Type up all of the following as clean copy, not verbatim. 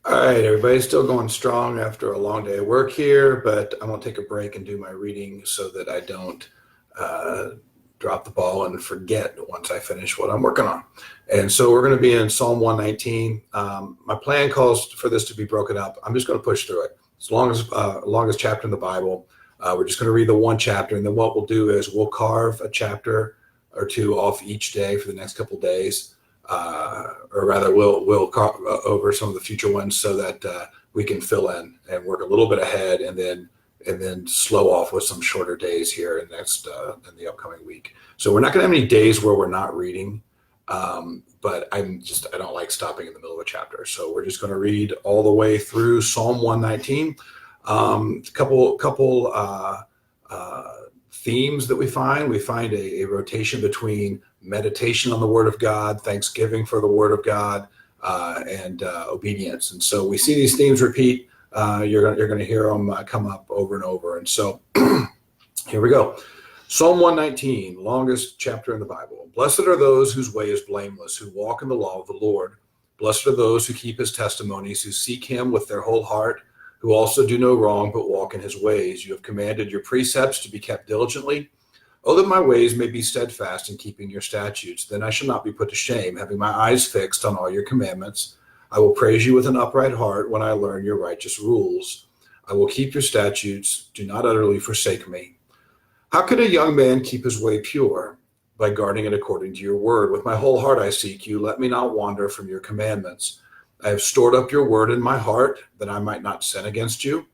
All right, everybody's still going strong after a long day of work here, but I'm going to take a break and do my reading so that I don't uh, drop the ball and forget once I finish what I'm working on. And so we're going to be in Psalm 119. My plan calls for this to be broken up. I'm just going to push through it. As longest chapter in the Bible. We're just going to read the one chapter, and then what we'll do is we'll carve a chapter or two off each day for the next couple of days, or rather, we'll over some of the future ones so that we can fill in and work a little bit ahead, and then slow off with some shorter days here in the upcoming week. So we're not going to have any days where we're not reading, but I don't like stopping in the middle of a chapter. So we're just going to read all the way through Psalm 119. Couple themes that we find. We find a rotation between meditation on the Word of God, thanksgiving for the Word of God, and obedience. And so we see these themes repeat. You're going to hear them come up over and over. And so here we go. Psalm 119, longest chapter in the Bible. Blessed are those whose way is blameless, who walk in the law of the Lord. Blessed are those who keep his testimonies, who seek him with their whole heart, who also do no wrong but walk in his ways. You have commanded your precepts to be kept diligently. Oh, that my ways may be steadfast in keeping your statutes. Then I shall not be put to shame, having my eyes fixed on all your commandments. I will praise you with an upright heart when I learn your righteous rules. I will keep your statutes. Do not utterly forsake me. How could a young man keep his way pure? By guarding it according to your word. With my whole heart I seek you. Let me not wander from your commandments. I have stored up your word in my heart, that I might not sin against you.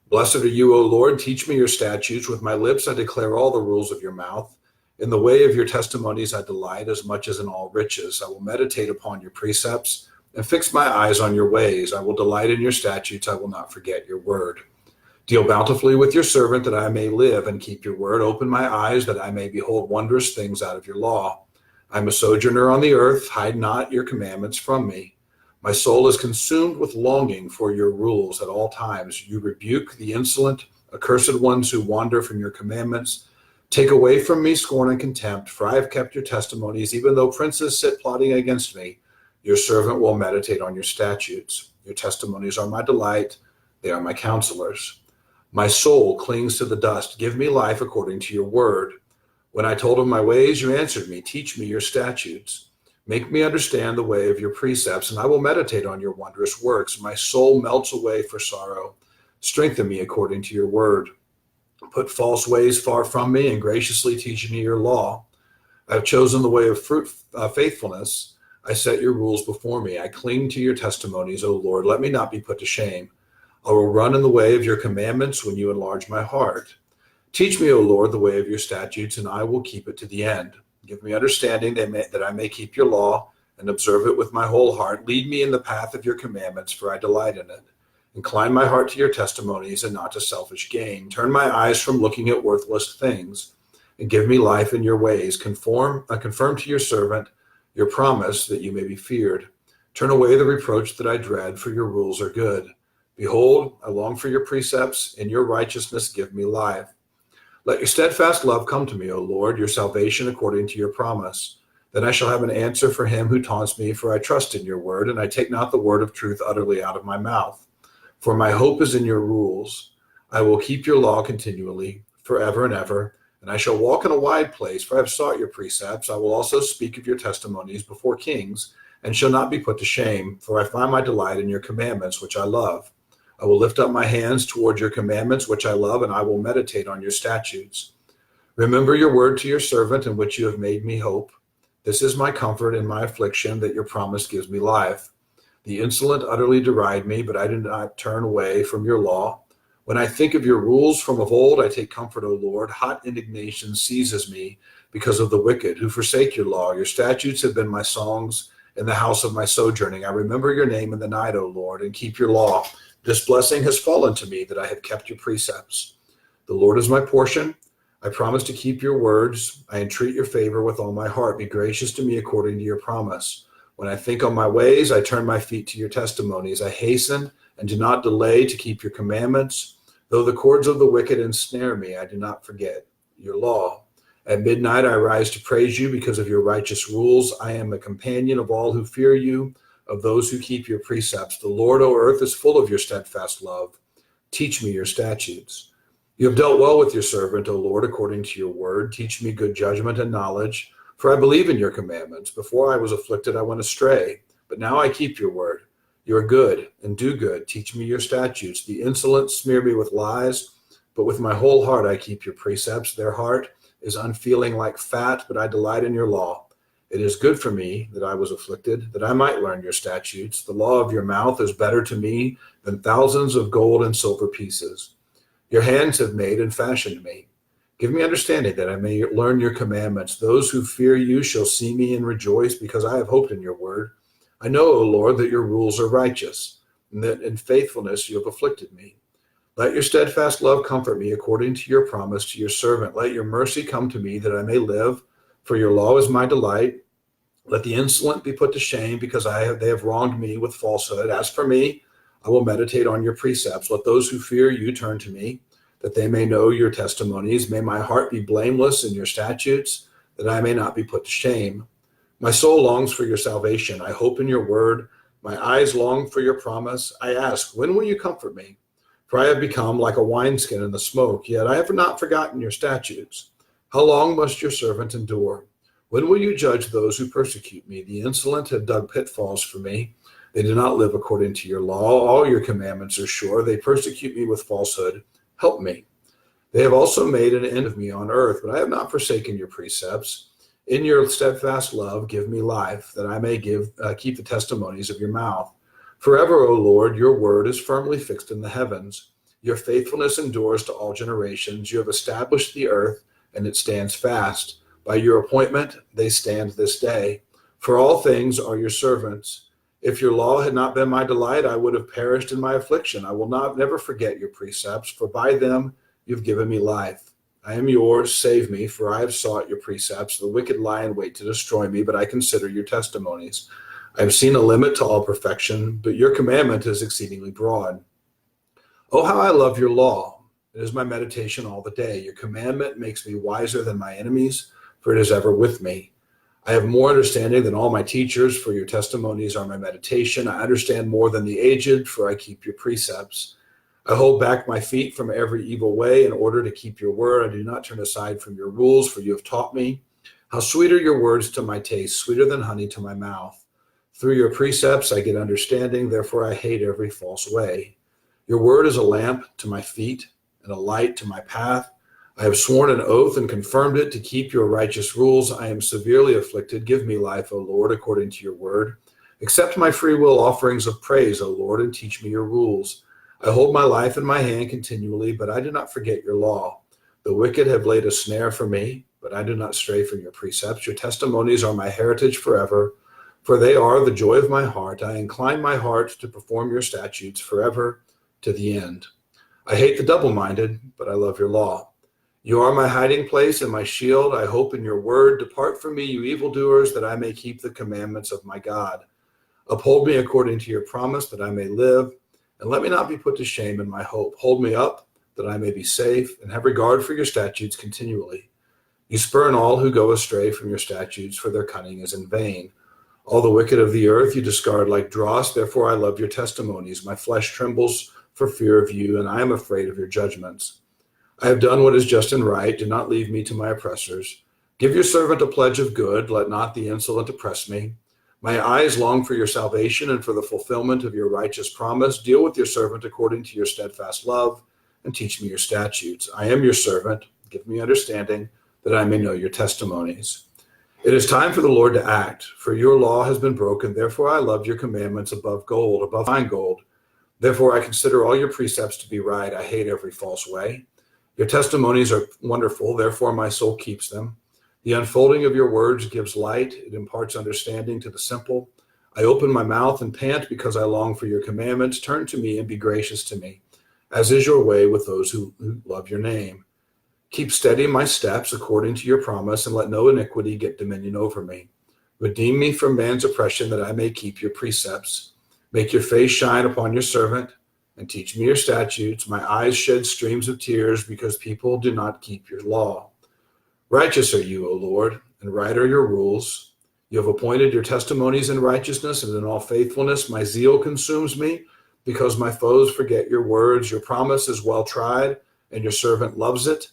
Blessed are you, O Lord. Teach me your statutes. With my lips I declare all the rules of your mouth. In the way of your testimonies I delight as much as in all riches. I will meditate upon your precepts and fix my eyes on your ways. I will delight in your statutes. I will not forget your word. Deal bountifully with your servant, that I may live and keep your word. Open my eyes, that I may behold wondrous things out of your law. I am a sojourner on the earth. Hide not your commandments from me. My soul is consumed with longing for your rules at all times. You rebuke the insolent, accursed ones who wander from your commandments. Take away from me scorn and contempt, for I have kept your testimonies, even though princes sit plotting against me. Your servant will meditate on your statutes. Your testimonies are my delight. They are my counselors. My soul clings to the dust. Give me life according to your word. When I told of my ways, you answered me. Teach me your statutes. Make me understand the way of your precepts, and I will meditate on your wondrous works. My soul melts away for sorrow. Strengthen me according to your word. Put false ways far from me, and graciously teach me your law. I have chosen the way of faithfulness. I set your rules before me. I cling to your testimonies, O Lord. Let me not be put to shame. I will run in the way of your commandments when you enlarge my heart. Teach me, O Lord, the way of your statutes, and I will keep it to the end. Give me understanding that I may keep your law and observe it with my whole heart. Lead me in the path of your commandments, for I delight in it. Incline my heart to your testimonies and not to selfish gain. Turn my eyes from looking at worthless things, and give me life in your ways. Confirm to your servant your promise, that you may be feared. Turn away the reproach that I dread, for your rules are good. Behold, I long for your precepts. In your righteousness give me life. Let your steadfast love come to me, O Lord, your salvation according to your promise. Then I shall have an answer for him who taunts me, for I trust in your word, and I take not the word of truth utterly out of my mouth. For my hope is in your rules. I will keep your law continually, forever and ever, and I shall walk in a wide place, for I have sought your precepts. I will also speak of your testimonies before kings, and shall not be put to shame, for I find my delight in your commandments, which I love. I will lift up my hands toward your commandments, which I love, and I will meditate on your statutes. Remember your word to your servant, in which you have made me hope. This is my comfort in my affliction, that your promise gives me life. The insolent utterly deride me, but I do not turn away from your law. When I think of your rules from of old, I take comfort, O Lord. Hot indignation seizes me because of the wicked who forsake your law. Your statutes have been my songs in the house of my sojourning. I remember your name in the night, O Lord, and keep your law. This blessing has fallen to me, that I have kept your precepts. The Lord is my portion. I promise to keep your words. I entreat your favor with all my heart. Be gracious to me according to your promise. When I think on my ways, I turn my feet to your testimonies. I hasten and do not delay to keep your commandments. Though the cords of the wicked ensnare me, I do not forget your law. At midnight I rise to praise you because of your righteous rules. I am a companion of all who fear you, of those who keep your precepts. The Lord, O earth, is full of your steadfast love. Teach me your statutes. You have dealt well with your servant, O Lord, according to your word. Teach me good judgment and knowledge, for I believe in your commandments. Before I was afflicted, I went astray, but now I keep your word. You are good and do good. Teach me your statutes. The insolent smear me with lies, but with my whole heart I keep your precepts. Their heart is unfeeling like fat, but I delight in your law. It is good for me that I was afflicted, that I might learn your statutes. The law of your mouth is better to me than thousands of gold and silver pieces. Your hands have made and fashioned me. Give me understanding that I may learn your commandments. Those who fear you shall see me and rejoice, because I have hoped in your word. I know, O Lord, that your rules are righteous, and that in faithfulness you have afflicted me. Let your steadfast love comfort me according to your promise to your servant. Let your mercy come to me that I may live, for your law is my delight. Let the insolent be put to shame, because they have wronged me with falsehood. As for me, I will meditate on your precepts. Let those who fear you turn to me, that they may know your testimonies. May my heart be blameless in your statutes, that I may not be put to shame. My soul longs for your salvation. I hope in your word. My eyes long for your promise. I ask, when will you comfort me? For I have become like a wineskin in the smoke, yet I have not forgotten your statutes. How long must your servant endure? When will you judge those who persecute me? The insolent have dug pitfalls for me. They do not live according to your law. All your commandments are sure. They persecute me with falsehood. Help me. They have also made an end of me on earth, but I have not forsaken your precepts. In your steadfast love, give me life, that I may keep the testimonies of your mouth. Forever, O Lord, your word is firmly fixed in the heavens. Your faithfulness endures to all generations. You have established the earth, and it stands fast. By your appointment, they stand this day. For all things are your servants. If your law had not been my delight, I would have perished in my affliction. I will never forget your precepts, for by them you've given me life. I am yours, save me, for I have sought your precepts. The wicked lie in wait to destroy me, but I consider your testimonies. I have seen a limit to all perfection, but your commandment is exceedingly broad. Oh, how I love your law. It is my meditation all the day. Your commandment makes me wiser than my enemies, for it is ever with me. I have more understanding than all my teachers, for your testimonies are my meditation. I understand more than the aged, for I keep your precepts. I hold back my feet from every evil way in order to keep your word. I do not turn aside from your rules, for you have taught me. How sweet are your words to my taste, sweeter than honey to my mouth. Through your precepts I get understanding, therefore I hate every false way. Your word is a lamp to my feet and a light to my path. I have sworn an oath and confirmed it to keep your righteous rules. I am severely afflicted. Give me life, O Lord, according to your word. Accept my free will offerings of praise, O Lord, and teach me your rules. I hold my life in my hand continually, but I do not forget your law. The wicked have laid a snare for me, but I do not stray from your precepts. Your testimonies are my heritage forever, for they are the joy of my heart. I incline my heart to perform your statutes forever to the end. I hate the double-minded, but I love your law. You are my hiding place and my shield. I hope in your word. Depart from me, you evildoers, that I may keep the commandments of my God. Uphold me according to your promise, that I may live, and let me not be put to shame in my hope. Hold me up, that I may be safe, and have regard for your statutes continually. You spurn all who go astray from your statutes, for their cunning is in vain. All the wicked of the earth you discard like dross. Therefore I love your testimonies. My flesh trembles for fear of you, and I am afraid of your judgments. I have done what is just and right. Do not leave me to my oppressors. Give your servant a pledge of good. Let not the insolent oppress me. My eyes long for your salvation and for the fulfillment of your righteous promise. Deal with your servant according to your steadfast love, and teach me your statutes. I am your servant. Give me understanding, that I may know your testimonies. It is time for the Lord to act, for your law has been broken. Therefore I love your commandments above gold, above fine gold. Therefore I consider all your precepts to be right. I hate every false way. Your testimonies are wonderful, therefore my soul keeps them. The unfolding of your words gives light. It imparts understanding to the simple. I open my mouth and pant because I long for your commandments. Turn to me and be gracious to me, as is your way with those who love your name. Keep steady my steps according to your promise, and let no iniquity get dominion over me. Redeem me from man's oppression, that I may keep your precepts. Make your face shine upon your servant, and teach me your statutes. My eyes shed streams of tears, because people do not keep your law. Righteous are you, O Lord, and right are your rules. You have appointed your testimonies in righteousness, and in all faithfulness my zeal consumes me, because my foes forget your words. Your promise is well tried, and your servant loves it.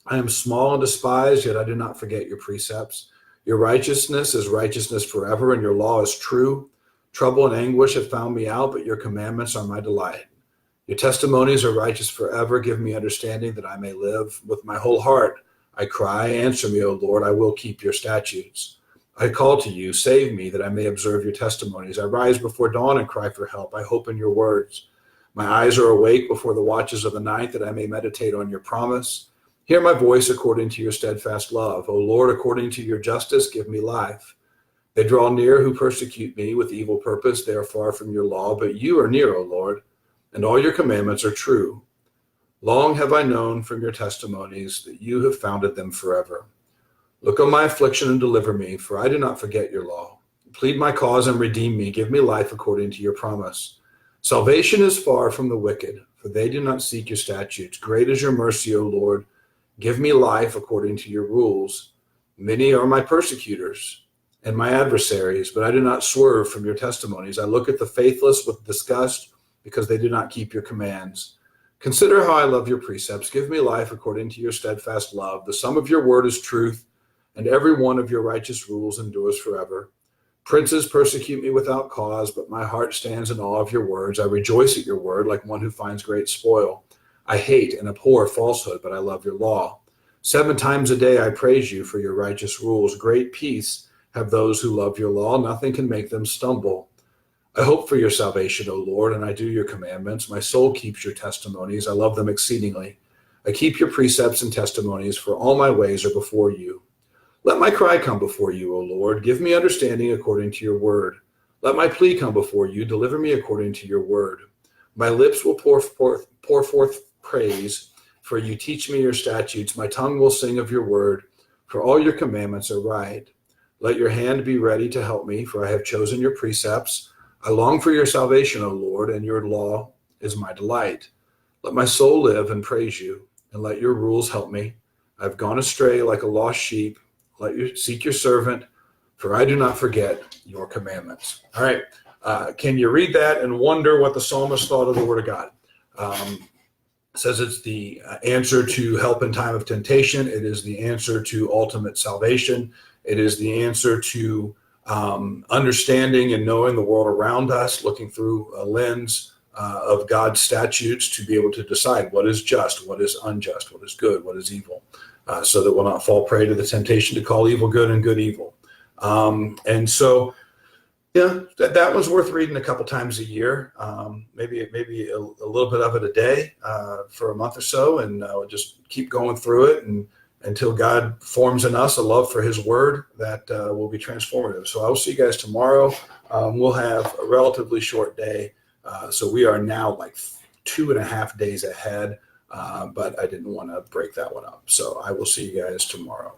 I am small and despised, yet I do not forget your precepts. Your righteousness is righteousness forever, and your law is true. Trouble and anguish have found me out, but your commandments are my delight. Your testimonies are righteous forever. Give me understanding that I may live. With my whole heart I cry, answer me, O Lord. I will keep your statutes. I call to you, save me, that I may observe your testimonies. I rise before dawn and cry for help. I hope in your words. My eyes are awake before the watches of the night, that I may meditate on your promise. Hear my voice according to your steadfast love. O Lord, according to your justice, give me life. They draw near who persecute me with evil purpose. They are far from your law, but you are near, O Lord, and all your commandments are true. Long have I known from your testimonies that you have founded them forever. Look on my affliction and deliver me, for I do not forget your law. Plead my cause and redeem me. Give me life according to your promise. Salvation is far from the wicked, for they do not seek your statutes. Great is your mercy, O Lord. Give me life according to your rules. Many are my persecutors and my adversaries, but I do not swerve from your testimonies. I look at the faithless with disgust, because they do not keep your commands. Consider how I love your precepts. Give me life according to your steadfast love. The sum of your word is truth, and every one of your righteous rules endures forever. Princes persecute me without cause, but my heart stands in awe of your words. I rejoice at your word like one who finds great spoil. I hate and abhor falsehood, but I love your law. 7 times a day I praise you for your righteous rules. Great peace have those who love your law. Nothing can make them stumble. I hope for your salvation, O Lord, and I do your commandments. My soul keeps your testimonies. I love them exceedingly. I keep your precepts and testimonies, for all my ways are before you. Let my cry come before you, O Lord. Give me understanding according to your word. Let my plea come before you. Deliver me according to your word. My lips will pour forth praise, for you teach me your statutes. My tongue will sing of your word, for all your commandments are right. Let your hand be ready to help me, for I have chosen your precepts. I long for your salvation, O Lord, and your law is my delight. Let my soul live and praise you, and let your rules help me. I've gone astray like a lost sheep. Let you seek your servant, for I do not forget your commandments. All right. Can you read that and wonder what the psalmist thought of the word of God? It says it's the answer to help in time of temptation. It is the answer to ultimate salvation. It is the answer to understanding and knowing the world around us, looking through a lens of God's statutes to be able to decide what is just, what is unjust, what is good, what is evil, so that we'll not fall prey to the temptation to call evil good and good evil. And so, yeah, that one's worth reading a couple times a year, maybe a little bit of it a day for a month or so, and we'll just keep going through it and until God forms in us a love for his word that will be transformative. So I will see you guys tomorrow. We'll have a relatively short day. So we are now like 2.5 days ahead, but I didn't want to break that one up. So I will see you guys tomorrow.